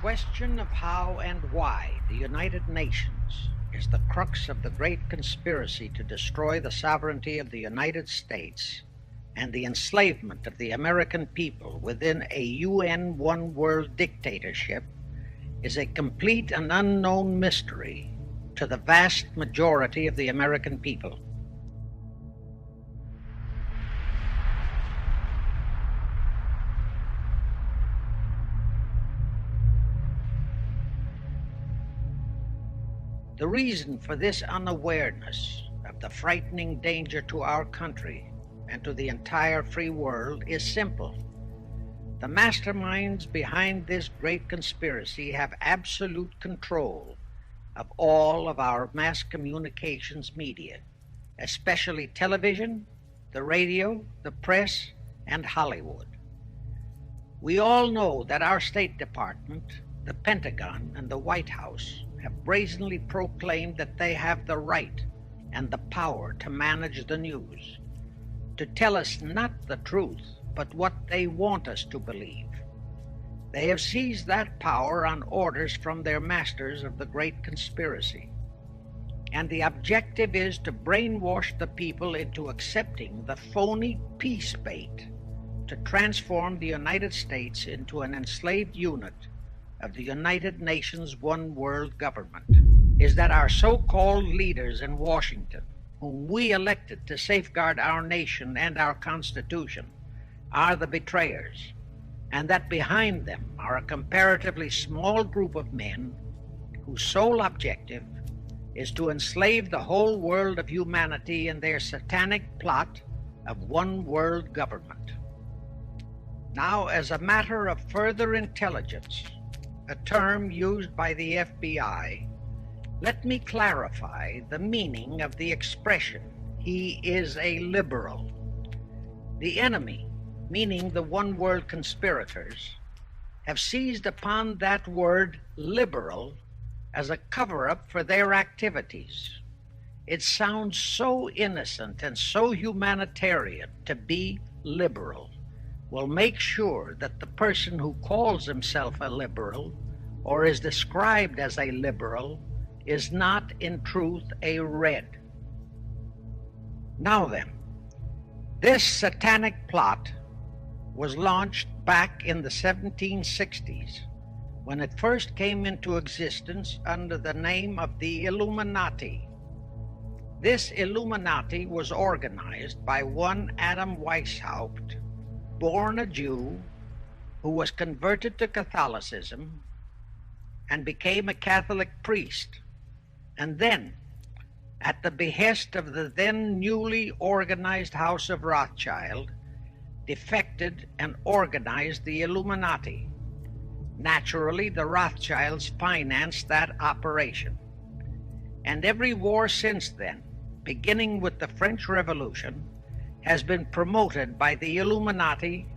question of how and why the United Nations is the crux of the great conspiracy to destroy the sovereignty of the United States and the enslavement of the American people within a UN one-world dictatorship is a complete and unknown mystery to the vast majority of the American people. The reason for this unawareness of the frightening danger to our country and to the entire free world is simple. The masterminds behind this great conspiracy have absolute control of all of our mass communications media, especially television, the radio, the press, and Hollywood. We all know that our State Department, the Pentagon, and the White House have brazenly proclaimed that they have the right and the power to manage the news, to tell us not the truth, but what they want us to believe. They have seized that power on orders from their masters of the great conspiracy. And the objective is to brainwash the people into accepting the phony peace bait to transform the United States into an enslaved unit of the United Nations one world government. Is that our so-called leaders in Washington, whom we elected to safeguard our nation and our Constitution, are the betrayers, and that behind them are a comparatively small group of men whose sole objective is to enslave the whole world of humanity in their satanic plot of one world government. Now, as a matter of further intelligence, a term used by the FBI, let me clarify the meaning of the expression, "he is a liberal." The enemy, meaning the one-world conspirators, have seized upon that word liberal as a cover-up for their activities. It sounds so innocent and so humanitarian to be liberal. Will make sure that the person who calls himself a liberal or is described as a liberal is not in truth a red. Now then, this satanic plot was launched back in the 1760s when it first came into existence under the name of the Illuminati. This Illuminati was organized by one Adam Weishaupt, born a Jew, who was converted to Catholicism and became a Catholic priest, and then, at the behest of the then newly organized House of Rothschild, defected and organized the Illuminati. Naturally, the Rothschilds financed that operation. And every war since then, beginning with the French Revolution, has been promoted by the Illuminati,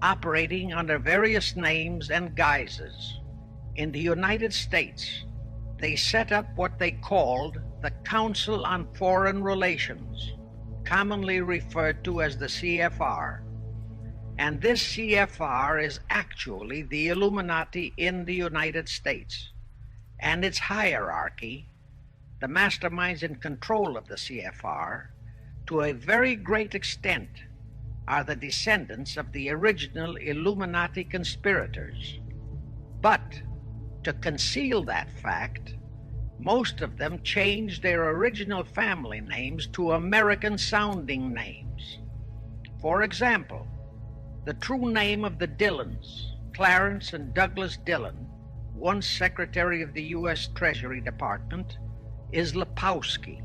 operating under various names and guises. In the United States, they set up what they called the Council on Foreign Relations, commonly referred to as the CFR. And this CFR is actually the Illuminati in the United States. And its hierarchy, the masterminds in control of the CFR, to a very great extent, are the descendants of the original Illuminati conspirators. But to conceal that fact, most of them changed their original family names to American-sounding names. For example, the true name of the Dillons, Clarence and Douglas Dillon, once Secretary of the U.S. Treasury Department, is Lepowski.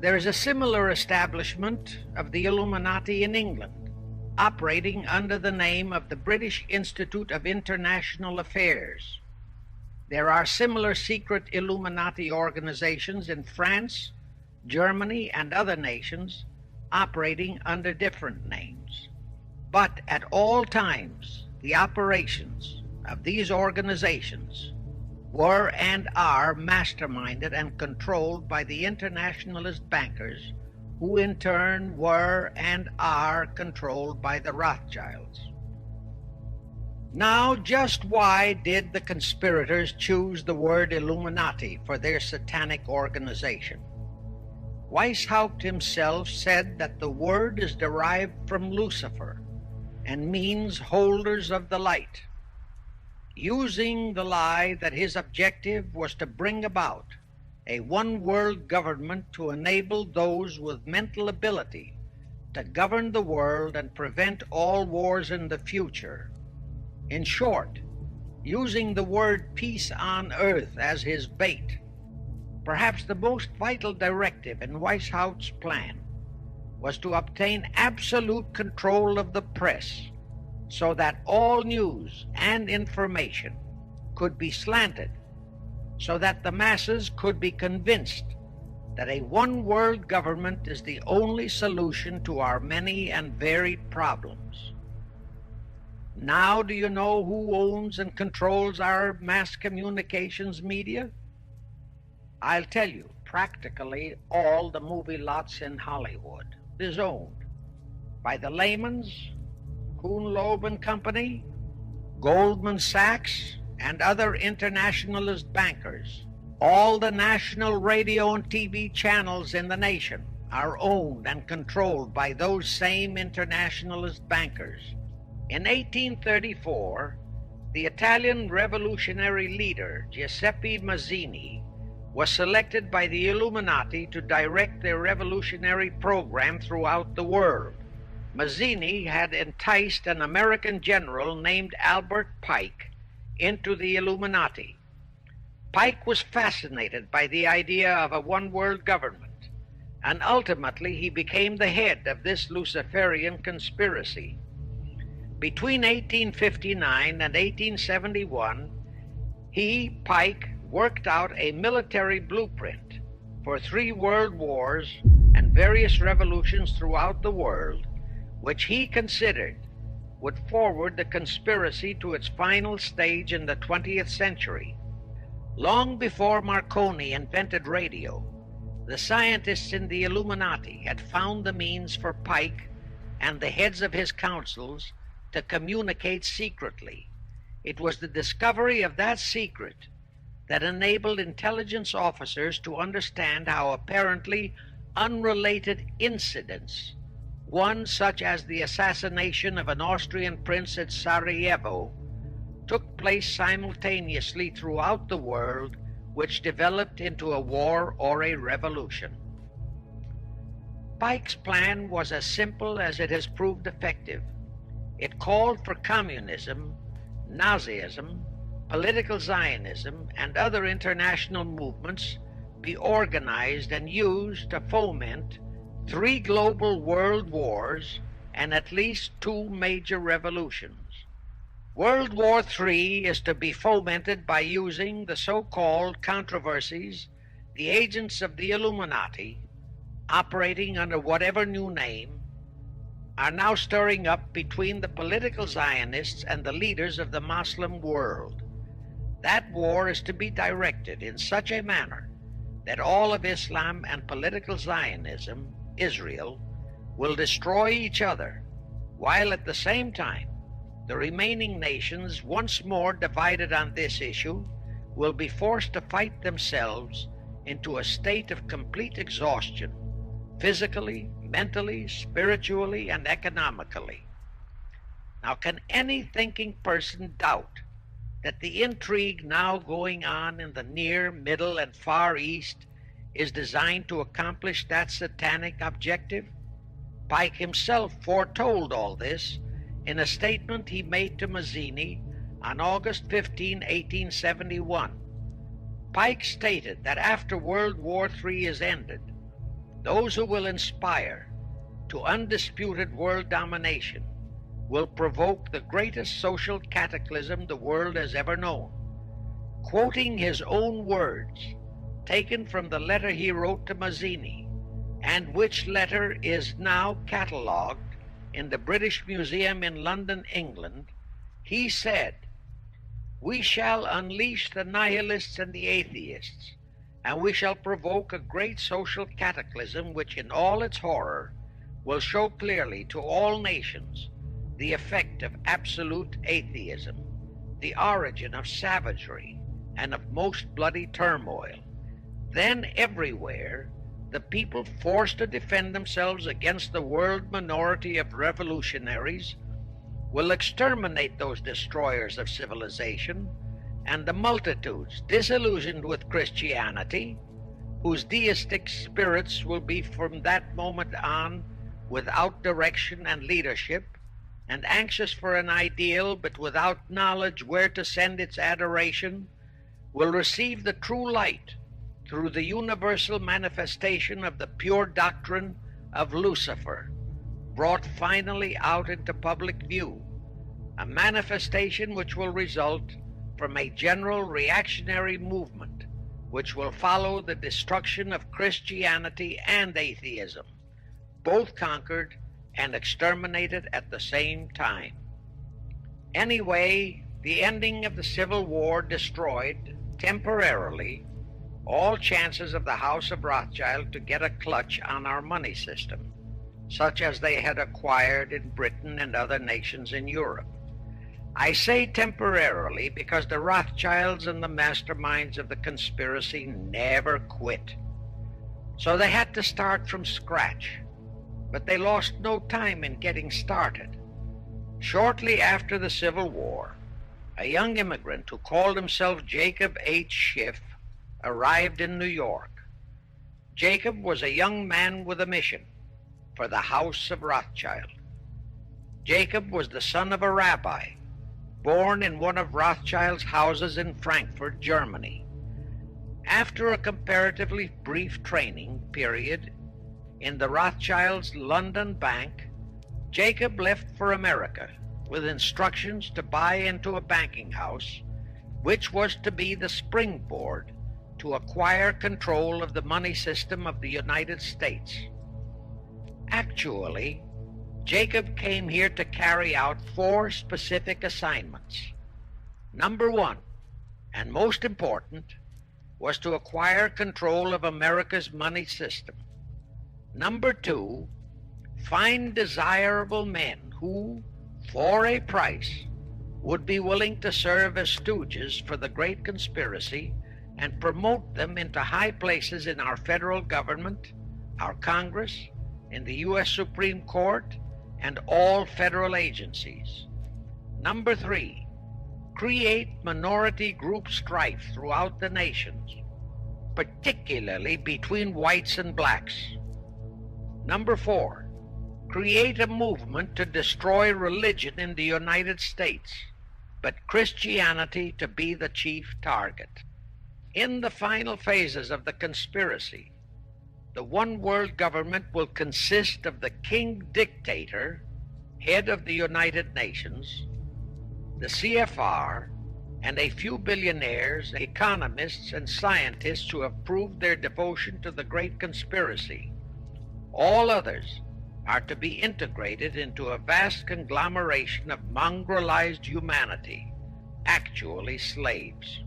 There is a similar establishment of the Illuminati in England, operating under the name of the British Institute of International Affairs. There are similar secret Illuminati organizations in France, Germany, and other nations, operating under different names. But at all times, the operations of these organizations were and are masterminded and controlled by the internationalist bankers, who in turn were and are controlled by the Rothschilds. Now, just why did the conspirators choose the word Illuminati for their satanic organization? Weishaupt himself said that the word is derived from Lucifer and means holders of the light, using the lie that his objective was to bring about a one-world government to enable those with mental ability to govern the world and prevent all wars in the future. In short, using the word peace on earth as his bait. Perhaps the most vital directive in Weishaupt's plan was to obtain absolute control of the press so that all news and information could be slanted, so that the masses could be convinced that a one-world government is the only solution to our many and varied problems. Now do you know who owns and controls our mass communications media? I'll tell you, practically all the movie lots in Hollywood is owned by the Lehmans, Kuhn Loeb and Company, Goldman Sachs, and other internationalist bankers. All the national radio and TV channels in the nation are owned and controlled by those same internationalist bankers. In 1834, the Italian revolutionary leader Giuseppe Mazzini was selected by the Illuminati to direct their revolutionary program throughout the world. Mazzini had enticed an American general named Albert Pike into the Illuminati. Pike was fascinated by the idea of a one-world government, and ultimately he became the head of this Luciferian conspiracy. Between 1859 and 1871, he, Pike, worked out a military blueprint for 3 world wars and various revolutions throughout the world, which he considered would forward the conspiracy to its final stage in the 20th century. Long before Marconi invented radio, the scientists in the Illuminati had found the means for Pike and the heads of his councils to communicate secretly. It was the discovery of that secret that enabled intelligence officers to understand how apparently unrelated incidents, one such as the assassination of an Austrian prince at Sarajevo, took place simultaneously throughout the world, which developed into a war or a revolution. Pike's plan was as simple as it has proved effective. It called for communism, Nazism, political Zionism, and other international movements be organized and used to foment 3 global world wars and at least 2 major revolutions. World War III is to be fomented by using the so-called controversies the agents of the Illuminati, operating under whatever new name, are now stirring up between the political Zionists and the leaders of the Muslim world. That war is to be directed in such a manner that all of Islam and political Zionism, Israel, will destroy each other, while at the same time the remaining nations, once more divided on this issue, will be forced to fight themselves into a state of complete exhaustion, physically, mentally, spiritually, and economically. Now, can any thinking person doubt that the intrigue now going on in the Near, Middle, and Far East is designed to accomplish that satanic objective? Pike himself foretold all this in a statement he made to Mazzini on August 15, 1871. Pike stated that after World War III is ended, those who will inspire to undisputed world domination will provoke the greatest social cataclysm the world has ever known. Quoting his own words, taken from the letter he wrote to Mazzini, and which letter is now catalogued in the British Museum in London, England, he said, "We shall unleash the nihilists and the atheists, and we shall provoke a great social cataclysm which in all its horror will show clearly to all nations the effect of absolute atheism." the origin of savagery and of most bloody turmoil. Then everywhere, the people forced to defend themselves against the world minority of revolutionaries will exterminate those destroyers of civilization, and the multitudes disillusioned with Christianity, whose deistic spirits will be from that moment on without direction and leadership, and anxious for an ideal but without knowledge where to send its adoration, will receive the true light through the universal manifestation of the pure doctrine of Lucifer, brought finally out into public view, a manifestation which will result from a general reactionary movement which will follow the destruction of Christianity and atheism, both conquered and exterminated at the same time. Anyway, the ending of the Civil War destroyed, temporarily, all chances of the House of Rothschild to get a clutch on our money system, such as they had acquired in Britain and other nations in Europe. I say temporarily because the Rothschilds and the masterminds of the conspiracy never quit. So they had to start from scratch, but they lost no time in getting started. Shortly after the Civil War, a young immigrant who called himself Jacob H. Schiff arrived in New York. Jacob was a young man with a mission for the House of Rothschild. Jacob was the son of a rabbi, born in one of Rothschild's houses in Frankfurt, Germany. After a comparatively brief training period in the Rothschilds' London bank, Jacob left for America with instructions to buy into a banking house, which was to be the springboard to acquire control of the money system of the United States. Actually, Jacob came here to carry out 4 specific assignments. Number 1, and most important, was to acquire control of America's money system. Number 2, find desirable men who, for a price, would be willing to serve as stooges for the great conspiracy and promote them into high places in our federal government, our Congress, in the U.S. Supreme Court, and all federal agencies. Number 3, create minority group strife throughout the nations, particularly between whites and blacks. Number 4, create a movement to destroy religion in the United States, but Christianity to be the chief target. In the final phases of the conspiracy, the one world government will consist of the king dictator, head of the United Nations, the CFR, and a few billionaires, economists, and scientists who have proved their devotion to the great conspiracy. All others are to be integrated into a vast conglomeration of mongrelized humanity, actually slaves.